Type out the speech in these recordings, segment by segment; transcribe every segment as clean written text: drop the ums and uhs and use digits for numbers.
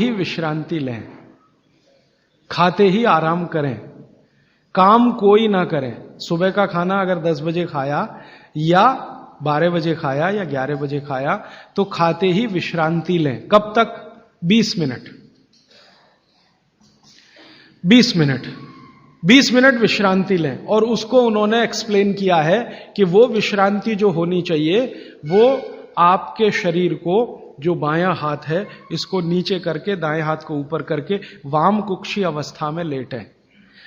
ही विश्रांति लें, खाते ही आराम करें, काम कोई ना करें। सुबह का खाना अगर 10 बजे खाया या 12 बजे खाया या 11 बजे खाया तो खाते ही विश्रांति लें। कब तक? 20 मिनट। 20 मिनट 20 मिनट विश्रांति लें। और उसको उन्होंने एक्सप्लेन किया है कि वो विश्रांति जो होनी चाहिए वो आपके शरीर को, जो बायां हाथ है इसको नीचे करके दाएं हाथ को ऊपर करके वाम कुक्षी अवस्था में लेटें।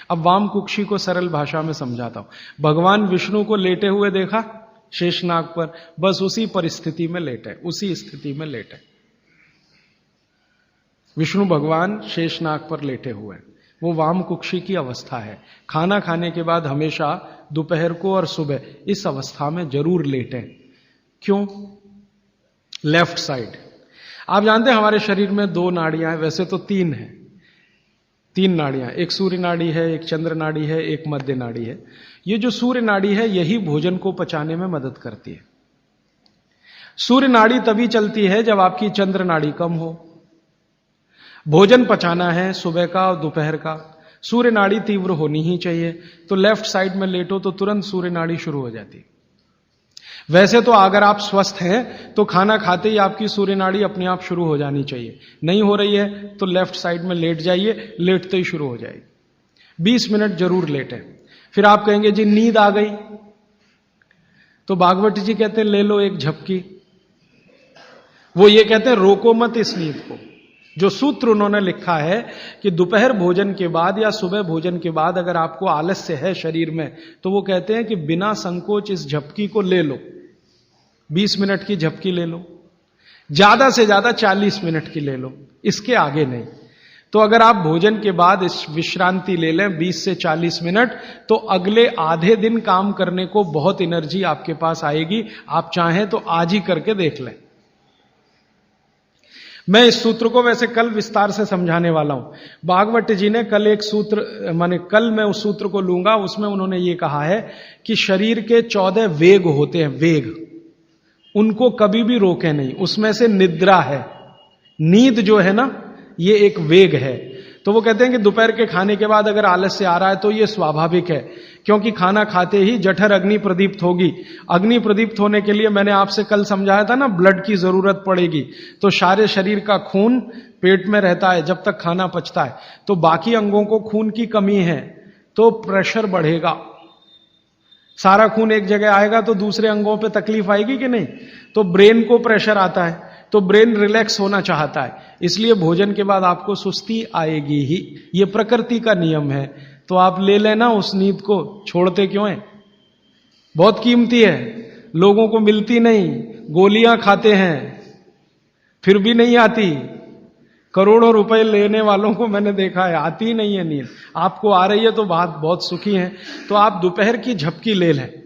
अब वाम कुक्षी को सरल भाषा में समझाता हूं। भगवान विष्णु को लेटे हुए देखा शेषनाग पर, बस उसी परिस्थिति में लेटे, उसी स्थिति में लेटे। विष्णु भगवान शेषनाग पर लेटे हुए, वो वाम कुक्षी की अवस्था है। खाना खाने के बाद हमेशा दोपहर को और सुबह इस अवस्था में जरूर लेटें। क्यों? Left side. आप जानते हैं हमारे शरीर में 2 नाड़ियां हैं, वैसे तो 3 हैं। 3 नाड़ियां, एक सूर्य नाड़ी है, एक चंद्र नाड़ी है, एक मध्य नाड़ी है। ये जो सूर्य नाड़ी है यही भोजन को पचाने में मदद करती है। सूर्य नाड़ी तभी चलती है जब आपकी चंद्र नाड़ी कम हो। भोजन पचाना है सुबह का और दोपहर का, सूर्य नाड़ी तीव्र होनी ही चाहिए। तो लेफ्ट साइड में लेटो तो तुरंत सूर्य नाड़ी शुरू हो जाती है। वैसे तो अगर आप स्वस्थ हैं तो खाना खाते ही आपकी सूर्य नाड़ी अपने आप शुरू हो जानी चाहिए। नहीं हो रही है तो लेफ्ट साइड में लेट जाइए, लेटते ही शुरू हो जाएगी। 20 मिनट जरूर लेटें। फिर आप कहेंगे जी नींद आ गई, तो भागवत जी कहते हैं ले लो एक झपकी। वो ये कहते हैं रोको मत इस नींद को। जो सूत्र उन्होंने लिखा है कि दोपहर भोजन के बाद या सुबह भोजन के बाद अगर आपको आलस्य है शरीर में, तो वो कहते हैं कि बिना संकोच इस झपकी को ले लो। 20 मिनट की झपकी ले लो, ज्यादा से ज्यादा 40 मिनट की ले लो, इसके आगे नहीं। तो अगर आप भोजन के बाद इस विश्रांति ले लें 20 से 40 मिनट, तो अगले आधे दिन काम करने को बहुत एनर्जी आपके पास आएगी। आप चाहें तो आज ही करके देख लें। मैं इस सूत्र को वैसे कल विस्तार से समझाने वाला हूं। भागवत जी ने कल एक सूत्र, माने कल मैं उस सूत्र को लूंगा, उसमें उन्होंने ये कहा है कि शरीर के 14 वेग होते हैं, वेग, उनको कभी भी रोके नहीं। उसमें से निद्रा है, नींद जो है ना, ये एक वेग है। तो वो कहते हैं कि दोपहर के खाने के बाद अगर आलस्य आ रहा है तो ये स्वाभाविक है, क्योंकि खाना खाते ही जठर अग्नि प्रदीप्त होगी। अग्नि प्रदीप्त होने के लिए मैंने आपसे कल समझाया था ना, ब्लड की जरूरत पड़ेगी। तो सारे शरीर का खून पेट में रहता है जब तक खाना पचता है। तो बाकी अंगों को खून की कमी है तो प्रेशर बढ़ेगा। सारा खून एक जगह आएगा तो दूसरे अंगों पे तकलीफ आएगी कि नहीं? तो ब्रेन को प्रेशर आता है, तो ब्रेन रिलैक्स होना चाहता है, इसलिए भोजन के बाद आपको सुस्ती आएगी ही। ये प्रकृति का नियम है। तो आप ले लेना उस नींद को, छोड़ते क्यों हैं? बहुत कीमती है, लोगों को मिलती नहीं। गोलियां खाते हैं फिर भी नहीं आती। करोड़ों रुपए लेने वालों को मैंने देखा है, आती ही नहीं है नींद। आपको आ रही है तो बात बहुत सुखी है। तो आप दोपहर की झपकी ले लें।